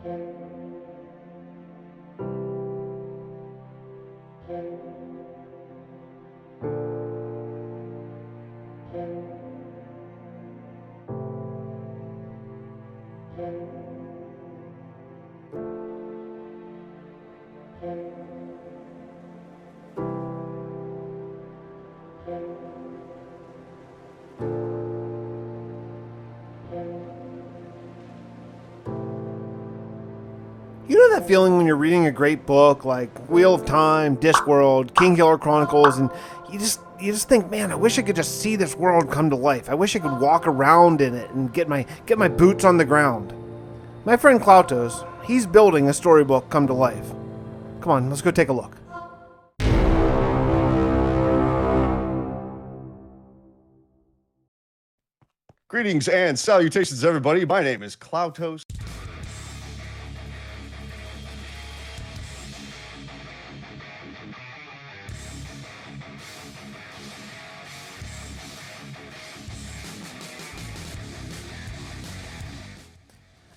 You know that feeling when you're reading a great book like Wheel of Time, Discworld, Kingkiller Chronicles, and you just think, man, I wish I could just see this world come to life. I wish I could walk around in it and get my boots on the ground. My friend Klautos, he's building a storybook come to life. Come on, let's go take a look. Greetings and salutations, everybody. My name is Klautos.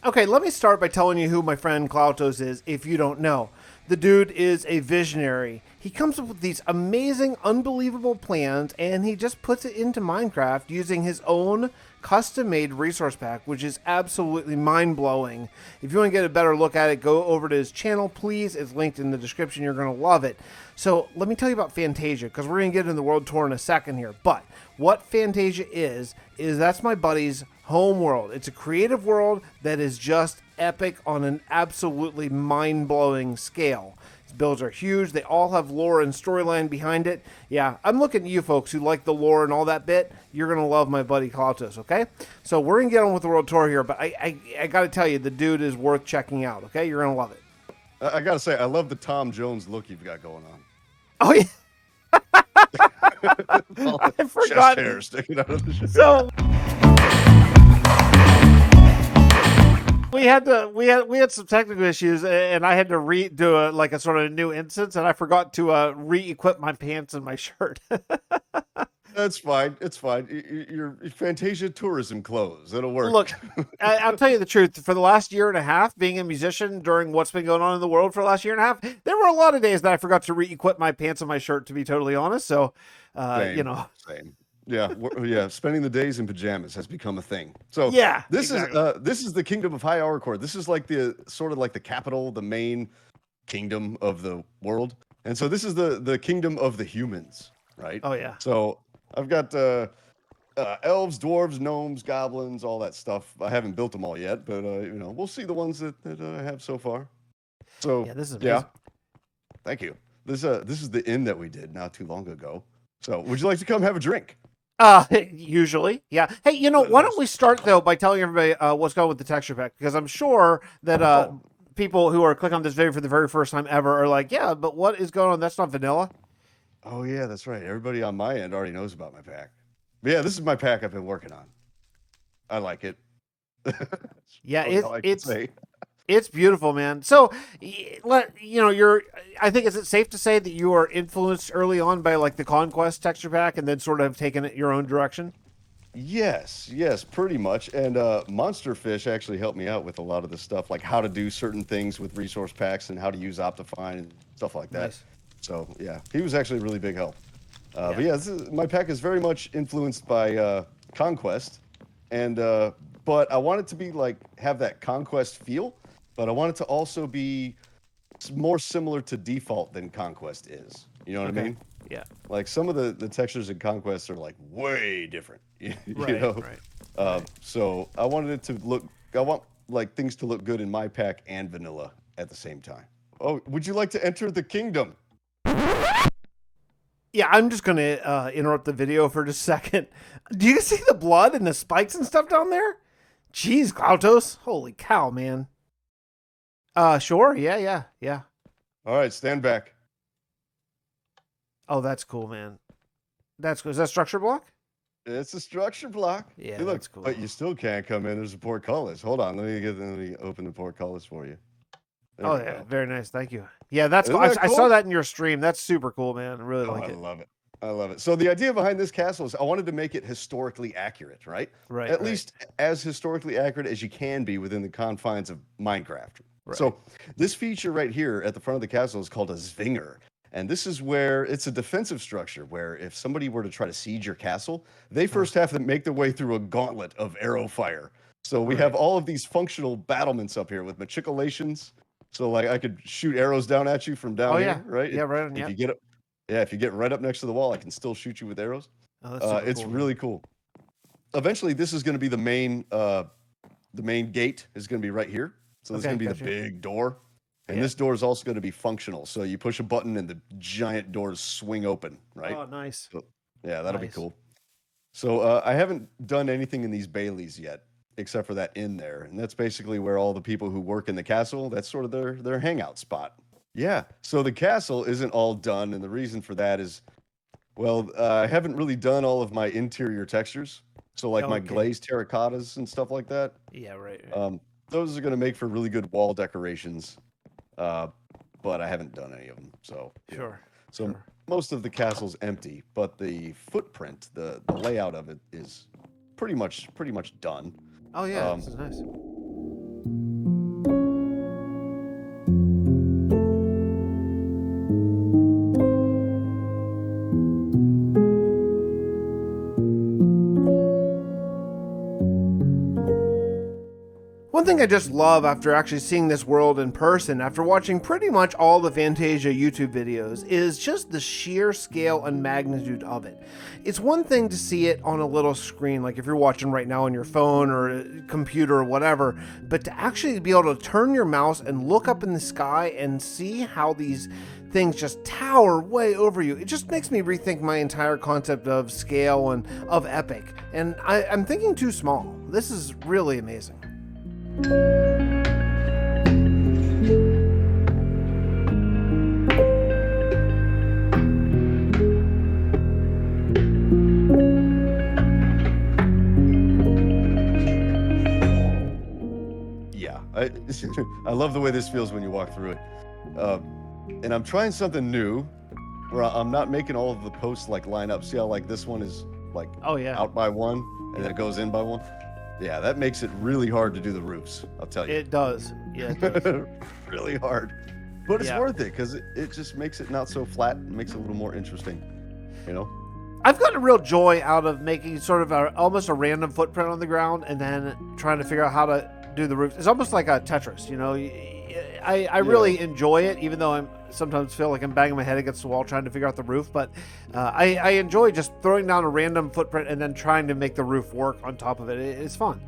Okay, let me start by telling you who my friend Klautos is if you don't know. The dude is a visionary. He comes up with these amazing, unbelievable plans, and he just puts it into Minecraft using his own custom-made resource pack, which is absolutely mind-blowing. If you want to get a better look at it, go over to his channel, please. It's linked in the description. You're going to love it. So let me tell you about Fantasia, because we're going to get into the world tour in a second here. But what Fantasia is that's my buddy's home world. It's a creative world that is just epic on an absolutely mind-blowing scale. His builds are huge. They all have lore and storyline behind it. Yeah, I'm looking at you folks who like the lore and all that bit. You're going to love my buddy Klautos, okay? So we're going to get on with the world tour here, but I got to tell you, the dude is worth checking out, okay? You're going to love it. I got to say, I love the Tom Jones look you've got going on. Oh, yeah. I forgot. Chest hair sticking out of the shit. So we had some technical issues, and I had to do a sort of new instance, and I forgot to re-equip my pants and my shirt. That's fine. It's fine. Your Fantasia tourism clothes. It'll work. Look, I'll tell you the truth. For the last year and a half, being a musician during what's been going on in the world for the last year and a half, there were a lot of days that I forgot to re-equip my pants and my shirt, to be totally honest. So, Same. Yeah. Spending the days in pajamas has become a thing. So yeah, this is the Kingdom of High Aurecord. This is like the sort of like the capital, the main kingdom of the world. And so this is the kingdom of the humans, right? Oh yeah. So I've got elves, dwarves, gnomes, goblins, all that stuff. I haven't built them all yet, but we'll see the ones that I have so far. So yeah, this is amazing. Thank you. This is the inn that we did not too long ago. So would you like to come have a drink? Usually, yeah. Hey, why don't we start though by telling everybody what's going with the texture pack, because I'm sure that people who are clicking on this video for the very first time ever are like, yeah, but what is going on? That's not vanilla. Oh yeah, that's right. Everybody on my end already knows about my pack. But yeah, this is my pack I've been working on. I like it. Yeah, it's beautiful, man. So, I think, is it safe to say that you are influenced early on by like the Conquest texture pack, and then sort of taken it your own direction? Yes, pretty much. And Monster Fish actually helped me out with a lot of the stuff, like how to do certain things with resource packs and how to use Optifine and stuff like that. Nice. So yeah, he was actually a really big help. But yeah, my pack is very much influenced by Conquest, and but I want it to be like have that Conquest feel, but I want it to also be more similar to Default than Conquest is. You know what I mean? Yeah. Like some of the textures in Conquest are like way different. Right. So I wanted it to look. I want like things to look good in my pack and vanilla at the same time. Oh, would you like to enter the kingdom? Yeah, I'm just going to interrupt the video for just a second. Do you see the blood and the spikes and stuff down there? Jeez, Klautos. Holy cow, man. Sure. Yeah. All right, stand back. Oh, that's cool, man. That's cool. Is that structure block? It's a structure block. Yeah, Hey, look, that's cool. but you still can't come in. There's a portcullis. Hold on, let me open the portcullis for you. There we go. Very nice. Thank you. Yeah, that's Isn't cool. that I cool? saw that in your stream. That's super cool, man. I really like I it. love it. I love it. So the idea behind this castle is I wanted to make it historically accurate, right? Right. At least as historically accurate as you can be within the confines of Minecraft. Right. So this feature right here at the front of the castle is called a Zwinger. And this is where it's a defensive structure where if somebody were to try to siege your castle, they Uh, first have to make their way through a gauntlet of arrow fire. So we have right. all of these functional battlements up here with matriculations. So like I could shoot arrows down at you from Oh down yeah. here, right? Yeah. Right. On. If Yep. you get up, yeah, if you get right up next to the wall, I can still shoot you with arrows. Oh, that's super It's cool, man. really cool. Eventually, this is going to be the main gate is going to be right here. So there's Okay. going to be the Gotcha. big door. And Yeah. this door is also going to be functional. So you push a button and the giant doors swing open, right? Oh, nice. So, yeah, that'll be Nice. cool. So I haven't done anything in these Baileys yet, except for that inn there. And that's basically where all the people who work in the castle, that's sort of their hangout spot. Yeah. So the castle isn't all done. And the reason for that is, well, I haven't really done all of my interior textures. So like my Okay. glazed terracottas and stuff like that. Yeah. Right. Those are going to make for really good wall decorations. But I haven't done any of them. So, yeah. Sure. So Sure. most of the castle's empty, but the footprint, the layout of it is pretty much done. Oh yeah. Um, This is nice. One thing I just love after actually seeing this world in person, after watching pretty much all the Fantasia YouTube videos, is just the sheer scale and magnitude of it. It's one thing to see it on a little screen, like if you're watching right now on your phone or a computer or whatever, but to actually be able to turn your mouse and look up in the sky and see how these things just tower way over you, it just makes me rethink my entire concept of scale and of epic. And I'm thinking too small. This is really amazing. Yeah, I I love the way this feels when you walk through it. And I'm trying something new, where I'm not making all of the posts like line up. See how like this one is like Oh yeah. out by one, and then it goes in by one. Yeah, that makes it really hard to do the roofs. I'll tell you. It does. Yeah, it does. Really hard. But it's Yeah. worth it because it just makes it not so flat. It makes it a little more interesting, you know? I've gotten a real joy out of making sort of almost a random footprint on the ground and then trying to figure out how to do the roof. It's almost like a Tetris, you know? I really enjoy it, even though I sometimes feel like I'm banging my head against the wall trying to figure out the roof. But I enjoy just throwing down a random footprint and then trying to make the roof work on top of it. It's fun.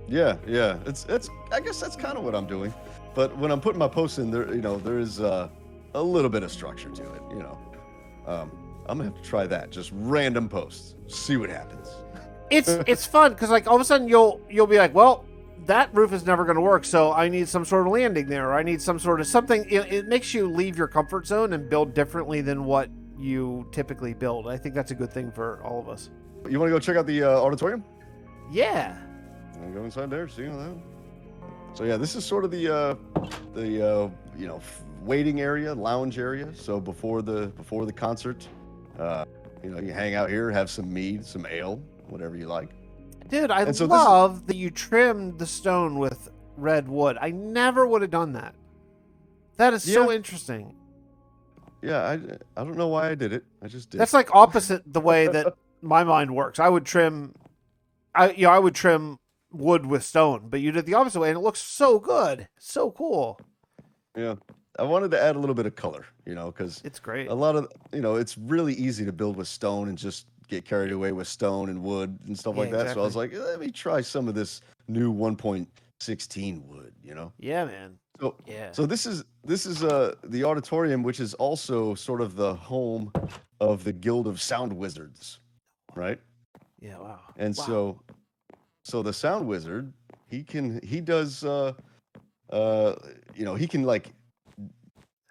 Yeah. It's I guess that's kind of what I'm doing. But when I'm putting my posts in there, you know, there is a little bit of structure to it, you know. I'm gonna have to try that. Just random posts. See what happens. It's fun because like all of a sudden you'll be like, well, that roof is never going to work, so I need some sort of landing there, or I need some sort of something. It makes you leave your comfort zone and build differently than what you typically build. I think that's a good thing for all of us. You want to go check out the auditorium? Yeah. I'll go inside there. See how that. So yeah, this is sort of the you know, waiting area, lounge area. So before the concert, you know, you hang out here, have some mead, some ale, whatever you like. Dude, I And so love that you trimmed the stone with red wood. I never would have done that. That is so Yeah. interesting. Yeah, I don't know why I did it. I just did. That's like opposite the way that my mind works. I would trim wood with stone, but you did the opposite way and it looks so good. So cool. Yeah, I wanted to add a little bit of color, you know, because It's great. a lot of, you know, it's really easy to build with stone and just get carried away with stone and wood and stuff Yeah, like that. So I was exactly. like, let me try some of this new 1.16 wood, you know. Yeah, man. So Yeah. so this is the auditorium, which is also sort of the home of the Guild of Sound Wizards, right? Yeah, wow. And Wow. so the Sound Wizard, he does you know, he can like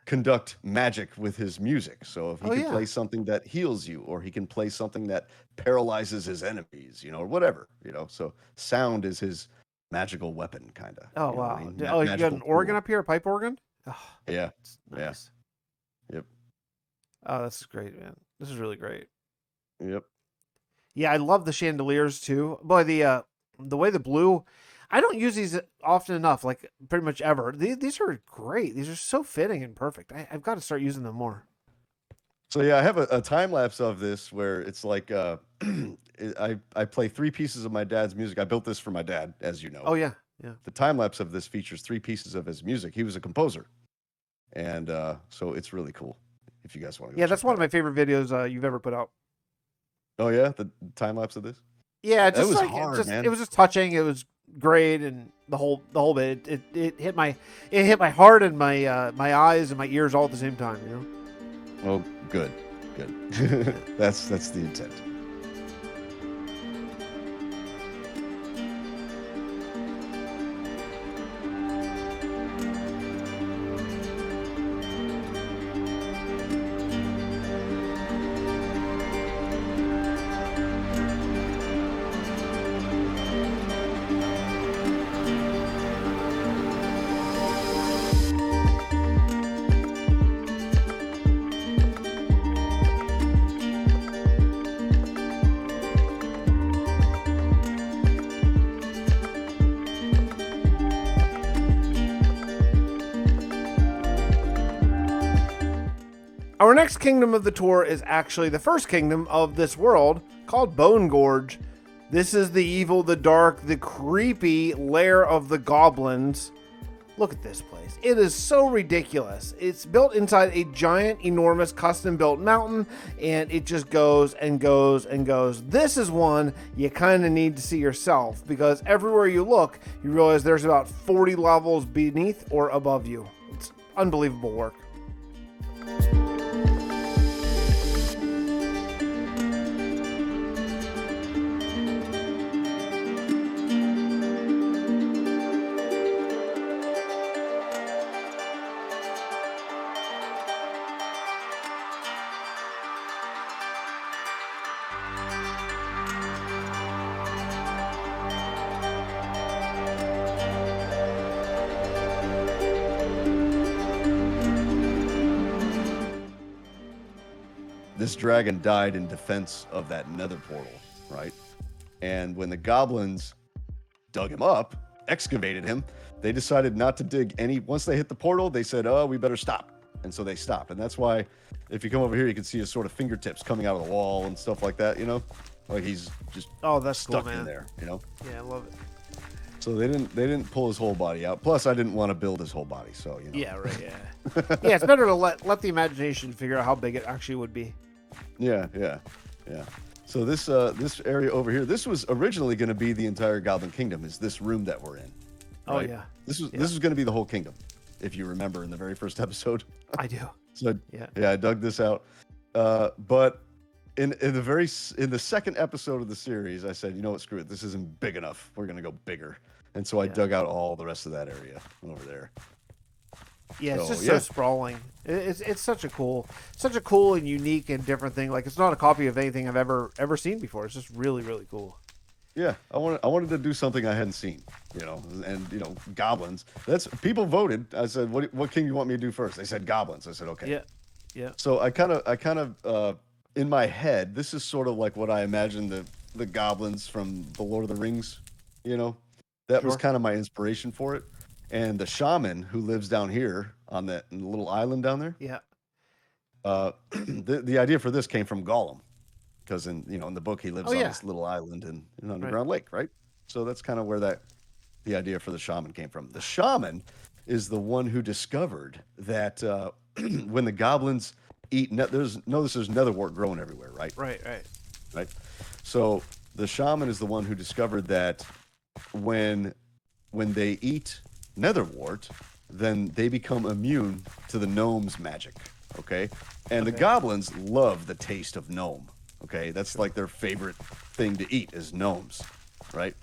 conduct magic with his music. So if he Oh, can yeah. play something that heals you, or he can play something that paralyzes his enemies, you know, or whatever, you know. So sound is his magical weapon, kind of. Oh, You know what I wow. mean? Oh, you got Magical an organ tool. up here, a pipe organ? Oh, Yeah, it's yeah, nice. yep, Oh, this is great, man. This is really great. yep. Yeah, I love the chandeliers too. Boy, the way the blue, I don't use these often enough, like pretty much ever. These are great. These are so fitting and perfect. I've got to start using them more. So yeah, I have a time lapse of this where it's like I play 3 pieces of my dad's music. I built this for my dad, as you know. Oh yeah, yeah, The time lapse of this features 3 pieces of his music. He was a composer, and so it's really cool. If you guys want to go yeah. check That's one that of my out. favorite videos you've ever put out. Oh yeah, the time lapse of this. Yeah, That just was like hard, it man. was just touching. It was great, and the whole bit. It hit my heart and my eyes and my ears all at the same time. You know. Oh, good, good. That's the intent. Our next kingdom of the tour is actually the first kingdom of this world, called Bone Gorge. This is the evil, the dark, the creepy lair of the goblins. Look at this place. It is so ridiculous. It's built inside a giant, enormous, custom-built mountain, and it just goes and goes and goes. This is one you kind of need to see yourself, because everywhere you look, you realize there's about 40 levels beneath or above you. It's unbelievable work. This dragon died in defense of that nether portal, right? And when the goblins dug him up, excavated him, they decided not to dig any. Once they hit the portal, they said, oh, we better stop. And so they stopped. And that's why, if you come over here, you can see his sort of fingertips coming out of the wall and stuff like that, you know? Like he's just That's stuck cool, man. in there, you know? Yeah, I love it. So they didn't pull his whole body out. Plus, I didn't want to build his whole body, so you know. Yeah, right. Yeah, yeah. It's better to let the imagination figure out how big it actually would be. Yeah. So this area over here, this was originally going to be the entire Goblin Kingdom. Is this room that we're in? Oh right? yeah, This was going to be the whole kingdom, if you remember in the very first episode. I do. So Yeah. I dug this out. But in the second episode of the series, I said, you know what, screw it. This isn't big enough. We're going to go bigger. And so I dug out all the rest of that area over there. Yeah, it's So, just yeah. so sprawling. It's such a cool and unique and different thing. Like it's not a copy of anything I've ever seen before. It's just really really cool. Yeah, I wanted to do something I hadn't seen, you know, and you know, goblins. That's people voted. I said, what king you want me to do first? They said goblins. I said, okay. Yeah, yeah. So I kind of in my head, this is sort of like what I imagined the goblins from the Lord of the Rings, you know. That was Sure. kind of my inspiration for it. And the shaman who lives down here on that little island down there, Yeah. the idea for this came from Gollum, because in the book he lives Oh, on yeah. this little island in an underground lake, right? So that's kind of where the idea for the shaman came from. The shaman is the one who discovered that when the goblins eat there's netherwort growing everywhere, right? Right. So the shaman is the one who discovered that when they eat netherwort, then they become immune to the gnome's magic. Okay, and the goblins love the taste of gnome. Okay, that's like their favorite thing to eat is gnomes, right?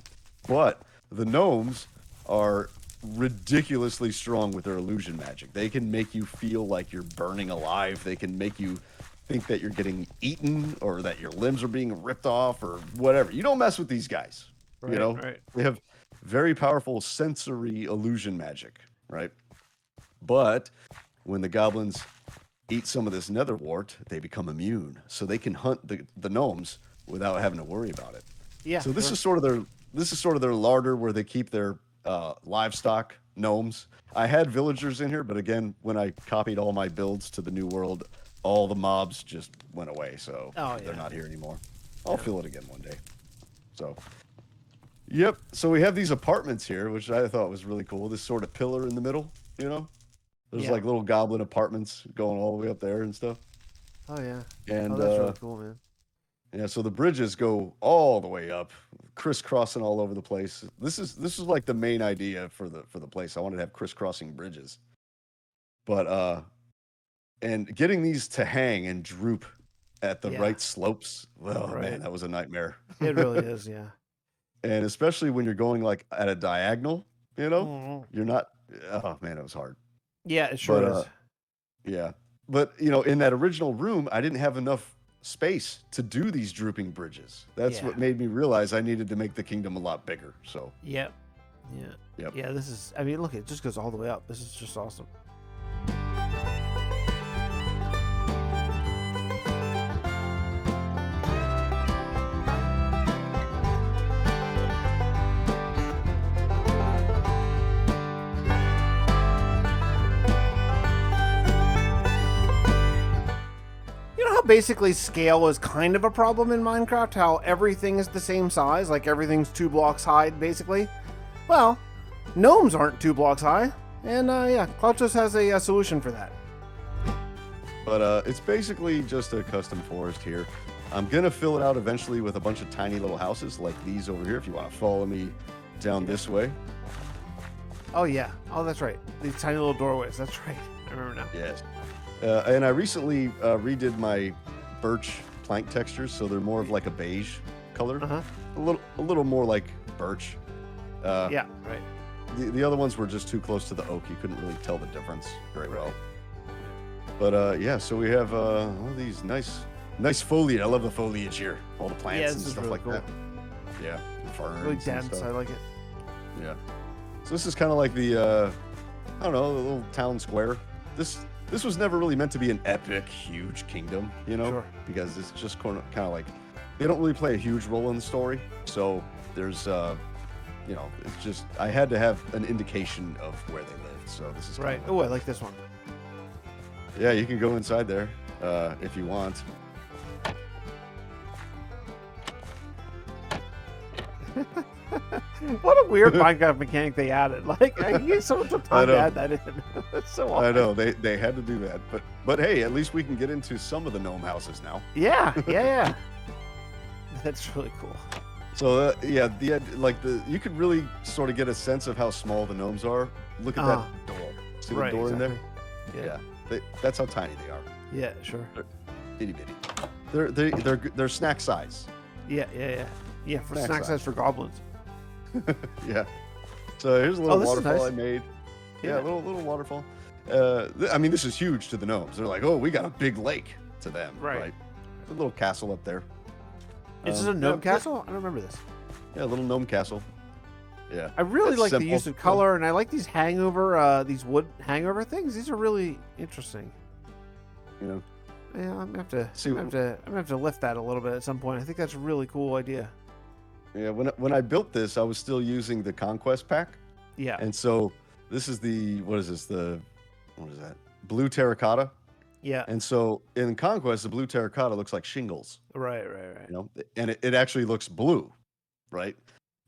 But the gnomes are ridiculously strong with their illusion magic. They can make you feel like you're burning alive. They can make you think that you're getting eaten or that your limbs are being ripped off or whatever. You don't mess with these guys. Right, You know, right. they have very powerful sensory illusion magic, right? But when the goblins eat some of this netherwort, they become immune, so they can hunt the gnomes without having to worry about it. Yeah. So this sure. is sort of this is sort of their larder where they keep their livestock, gnomes. I had villagers in here, but again, when I copied all my builds to the new world, all the mobs just went away, so they're not here anymore. I'll fill it again one day. So, yep. So we have these apartments here, which I thought was really cool. This sort of pillar in the middle, you know? There's like little goblin apartments going all the way up there and stuff. Oh, yeah. And that's really cool, man. Yeah, so the bridges go all the way up, crisscrossing all over the place. This is like the main idea for the place. I wanted to have crisscrossing bridges. But and getting these to hang and droop at the right slopes. Well, man, that was a nightmare. It really is, yeah. And especially when you're going like at a diagonal, you know? You're not oh man, it was hard. Yeah, it sure is. Yeah. But you know, in that original room, I didn't have enough space to do these drooping bridges. That's what made me realize I needed to make the kingdom a lot bigger. So yeah, this is, I mean, look, it just goes all the way up. This is just awesome. Basically, scale is kind of a problem in Minecraft, how everything is the same size, like everything's 2 blocks high, basically. Well, gnomes aren't 2 blocks high, and yeah, Cloutos has a solution for that. But it's basically just a custom forest here. I'm gonna fill it out eventually with a bunch of tiny little houses like these over here, if you want to follow me down this way. Oh yeah, oh that's right, these tiny little doorways, that's right, I remember now. Yes. And I recently redid my birch plank textures, so they're more of like a beige color, a little more like birch. Yeah, right. The other ones were just too close to the oak; you couldn't really tell the difference very well. But yeah, so we have all these nice foliage. I love the foliage here, all the plants and stuff like that. Yeah, ferns. Really dense. I like it. Yeah. So this is kind of like the I don't know, the little town square. This was never really meant to be an epic, huge kingdom, you know? Sure. Because it's just kind of like, they don't really play a huge role in the story. So there's, you know, it's just, I had to have an indication of where they lived. So this is right. Oh, I like this one. Yeah, you can go inside there if you want. What a weird Minecraft mechanic they added. Like, I guess someone took time to add that in. That's so awesome. I know, they had to do that. But hey, at least we can get into some of the gnome houses now. Yeah. That's really cool. So yeah, you could really sort of get a sense of how small the gnomes are. Look at that door. See the door in there? Yeah. That's how tiny they are. Yeah, sure. They're itty bitty. They're snack size. Yeah. For snack size for goblins. Yeah. So here's a little waterfall nice. I made. Yeah, a little waterfall. I mean, this is huge to the gnomes. They're like, oh, we got a big lake to them. Right. A little castle up there. Is this a gnome castle? I don't remember this. Yeah, a little gnome castle. Yeah. I really like the use of color, and I like these these wood hangover things. These are really interesting. You know. Yeah, I'm gonna have to lift that a little bit at some point. I think that's a really cool idea. Yeah, when I built this, I was still using the Conquest pack. Yeah. And so this is what is that? Blue terracotta. Yeah. And so in Conquest, the blue terracotta looks like shingles. Right. You know, and it actually looks blue, right?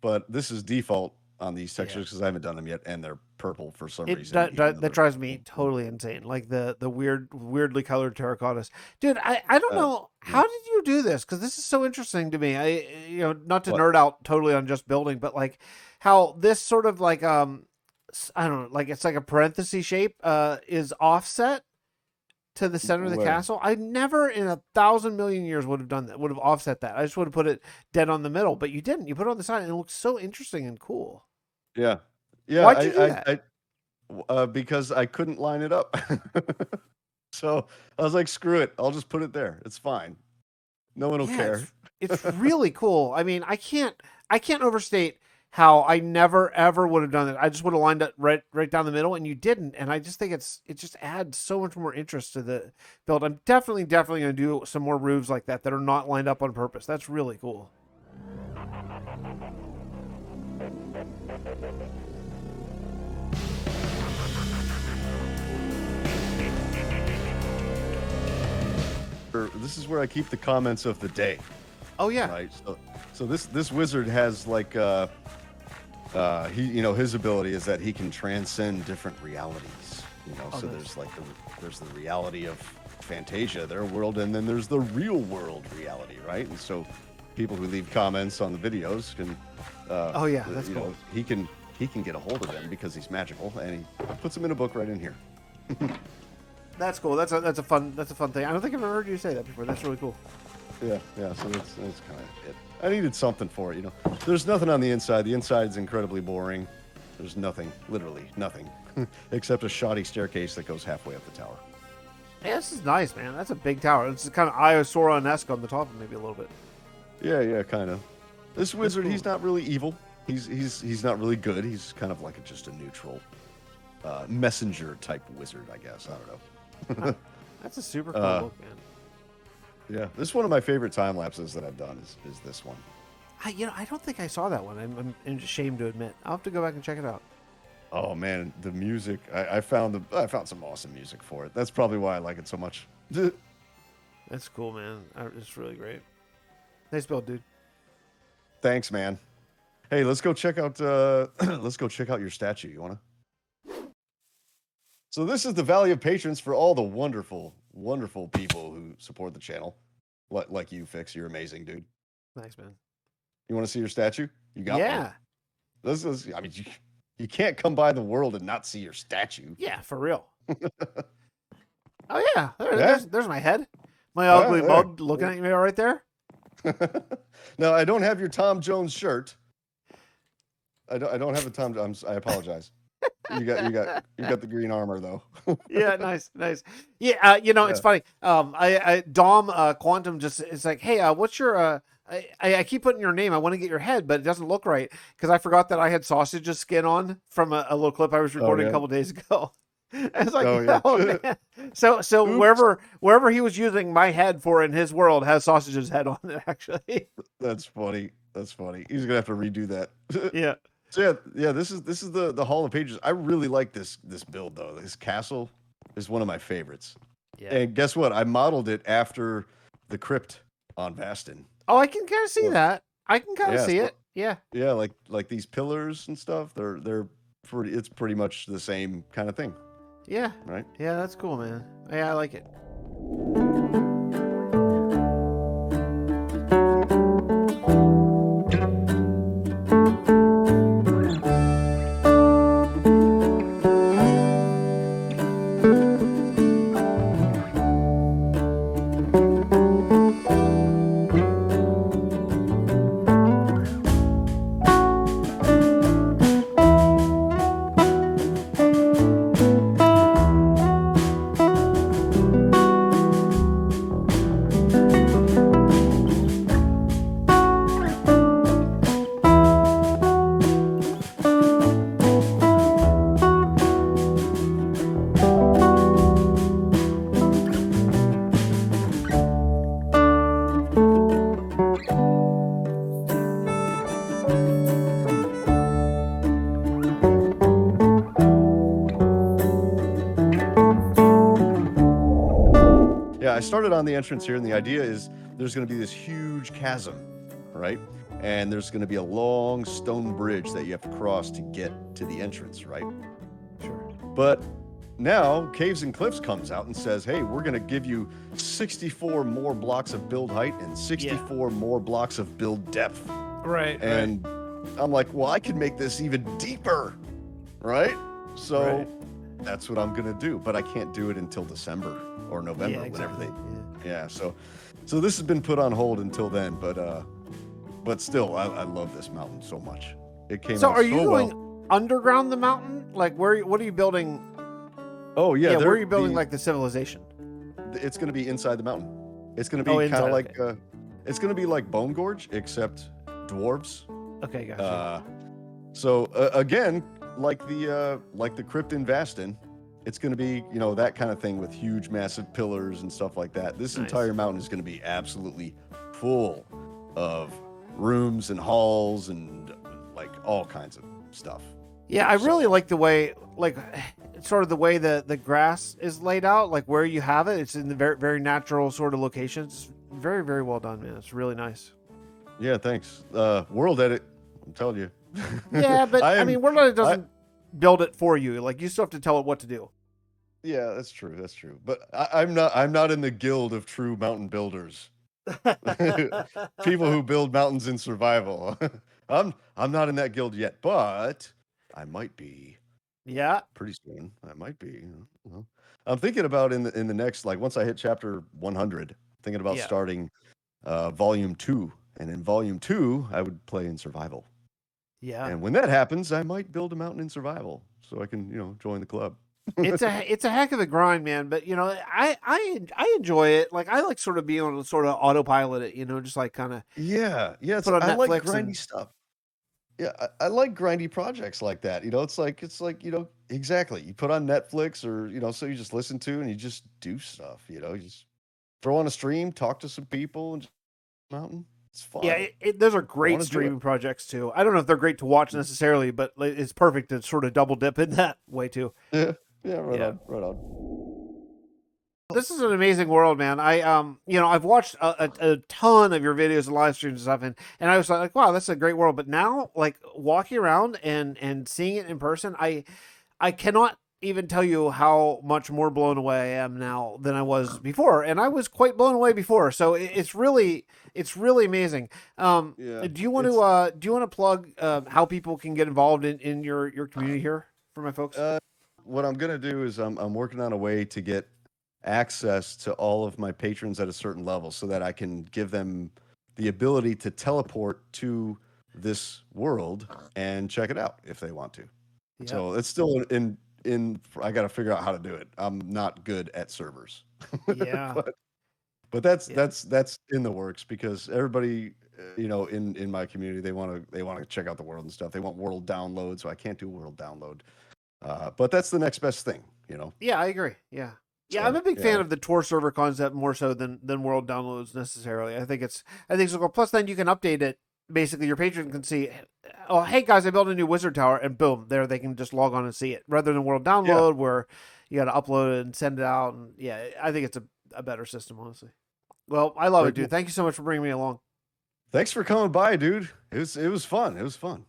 But this is default on these textures because I haven't done them yet, and they're purple for some reason. That drives me totally insane. Like the weirdly colored terracottas, dude. I don't know how did you do this, because this is so interesting to me. Not to nerd out totally on just building, but like how this sort of like I don't know, like it's like a parenthesis shape is offset to the center of the castle. I never in 1,000 million years would have done that. Would have offset that. I just would have put it dead on the middle, but you didn't. You put it on the side, and it looks so interesting and cool. Yeah. Why'd you do that? Because I couldn't line it up. So I was like, screw it. I'll just put it there. It's fine. No one will care. It's really cool. I mean, I can't overstate how I never ever would have done it. I just would have lined it right down the middle, and you didn't. And I just think it just adds so much more interest to the build. I'm definitely going to do some more roofs like that are not lined up on purpose. That's really cool. This is where I keep the comments of the day. Oh yeah. Right. So this wizard has like he, you know, his ability is that he can transcend different realities. You know, so there's like there's the reality of Fantasia, their world, and then there's the real world reality, right? And so people who leave comments on the videos can Oh yeah, that's you cool. know, he can get a hold of them because he's magical, and he puts them in a book right in here. That's cool. That's a fun thing. I don't think I've ever heard you say that before. That's really cool. Yeah, so that's kind of it. I needed something for it, you know. There's nothing on the inside. The inside's incredibly boring. There's nothing, literally nothing, except a shoddy staircase that goes halfway up the tower. Yeah, this is nice, man. That's a big tower. It's kind of Eye of Sauron-esque on the top, maybe a little bit. Yeah, kind of. This wizard, cool. he's not really evil. He's not really good. He's kind of like just a neutral messenger type wizard, I guess. I don't know. That's a super cool book, man. Yeah, this is one of my favorite time lapses that I've done. Is this one? I don't think I saw that one. I'm ashamed to admit. I'll have to go back and check it out. Oh man, the music! I found some awesome music for it. That's probably why I like it so much. That's cool, man. It's really great. Nice build, dude. Thanks, man. Hey, let's go check out your statue. You wanna? So this is the Valley of Patrons for all the wonderful, wonderful people who support the channel, like you, Fix. You're amazing, dude. Thanks, man. You want to see your statue? You got one. Yeah. This is. I mean, you can't come by the world and not see your statue. Yeah, for real. Oh yeah, there's my head. My ugly there. mug looking at me right there. No, I don't have your Tom Jones shirt. I don't have a Tom. I apologize. You got the green armor though. Yeah, nice. Yeah, it's funny. I Dom Quantum just it's like, hey, what's your I keep putting your name. I want to get your head, but it doesn't look right because I forgot that I had sausage's skin on from a little clip I was recording a couple days ago. I was like, oh man. So Oops. wherever he was using my head for in his world has sausage's head on it. Actually, That's funny. He's gonna have to redo that. yeah. So yeah. This is the Hall of Pages. I really like this build though. This castle is one of my favorites. Yeah. And guess what? I modeled it after the crypt on Vastin. Oh, I can kind of see that. I can kind of see it. Yeah. Yeah, like these pillars and stuff. They're pretty. It's pretty much the same kind of thing. Yeah. Right. Yeah, that's cool, man. Yeah, I like it. I started on the entrance here, and the idea is there's going to be this huge chasm, right? And there's going to be a long stone bridge that you have to cross to get to the entrance, right? Sure. But now Caves and Cliffs comes out and says, hey, we're going to give you 64 more blocks of build height and 64 more blocks of build depth. Right. And I'm like, well, I can make this even deeper, right? So that's what I'm going to do, but I can't do it until December or November, whenever they. Yeah. So this has been put on hold until then, but still, I love this mountain so much. It came. So out are you so going well. underground the mountain? Like what are you building? Oh yeah. Where are you building like the civilization? It's going to be inside the mountain. It's going to be kind of like it's going to be like Bone Gorge, except dwarves. Okay, gotcha. So again, like the crypt in Vastin, it's going to be, that kind of thing with huge, massive pillars and stuff like that. This entire mountain is going to be absolutely full of rooms and halls and like all kinds of stuff. Yeah, I really like the way, like, sort of the way the grass is laid out, like where you have it. It's in the very, very natural sort of locations. Very, very well done, man. It's really nice. Yeah, thanks. World Edit, I'm telling you. Yeah, but I mean, World Edit I, doesn't build it for you. Like, you still have to tell it what to do. yeah, that's true. That's true. But I'm not in the guild of true mountain builders. People who build mountains in survival. I'm not in that guild yet, but I might be. Yeah. Pretty soon. I might be. I'm thinking about in the next, like, once I hit chapter 100, thinking about Yeah. starting volume 2, and in volume 2 I would play in survival. Yeah. And when that happens, I might build a mountain in survival so I can, join the club. It's a heck of a grind, man. But I enjoy it. Like, I like sort of being able to sort of autopilot it, just like kind of Yeah, put on I like Netflix grindy and stuff. Yeah, I like grindy projects like that. It's like exactly. You put on Netflix or so you just listen to and you just do stuff. You just throw on a stream, talk to some people, and just mountain. It's fun. yeah. Those are I great want to do it. streaming projects too. I don't know if they're great to watch necessarily, but it's perfect to sort of double dip in that way too. Yeah, yeah, right Yeah. on, right on. This is an amazing world, man. I've watched a ton of your videos and live streams and stuff, and I was like, wow, that's a great world. But now, like, walking around and seeing it in person, I cannot even tell you how much more blown away I am now than I was before, and I was quite blown away before. So it's really amazing. Yeah, Do you want to plug how people can get involved in your community here for my folks? what I'm gonna do is I'm working on a way to get access to all of my patrons at a certain level so that I can give them the ability to teleport to this world and check it out if they want to. Yeah. So it's still in I got to figure out how to do it. I'm not good at servers. Yeah. but that's in the works because everybody in my community they want to check out the world and stuff. They want world download, so I can't do world download. But that's the next best thing, Yeah, I agree. Yeah. Yeah, So, I'm a big fan yeah. of the tour server concept more so than world downloads necessarily. I think it's so cool. Plus, then you can update it. Basically, your patron can see, oh, hey guys, I built a new wizard tower, and boom, there they can just log on and see it, rather than world download where you got to upload it and send it out. And yeah, I think it's a better system, honestly. Well, I love Very it, dude. cool. Thank you so much for bringing me along. Thanks for coming by, dude. It was fun. It was fun.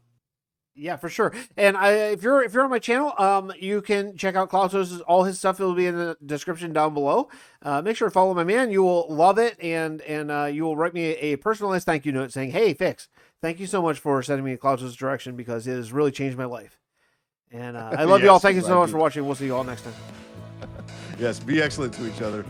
Yeah, for sure. And if you're on my channel, you can check out Klautos' all his stuff. It will be in the description down below. Make sure to follow my man. You will love it, and you will write me a personalized thank you note saying, "Hey, Fix, thank you so much for sending me Klautos' direction because it has really changed my life." And I love you all. Yes, Thank you so I much do. for watching. We'll see you all next time. Yes, be excellent to each other.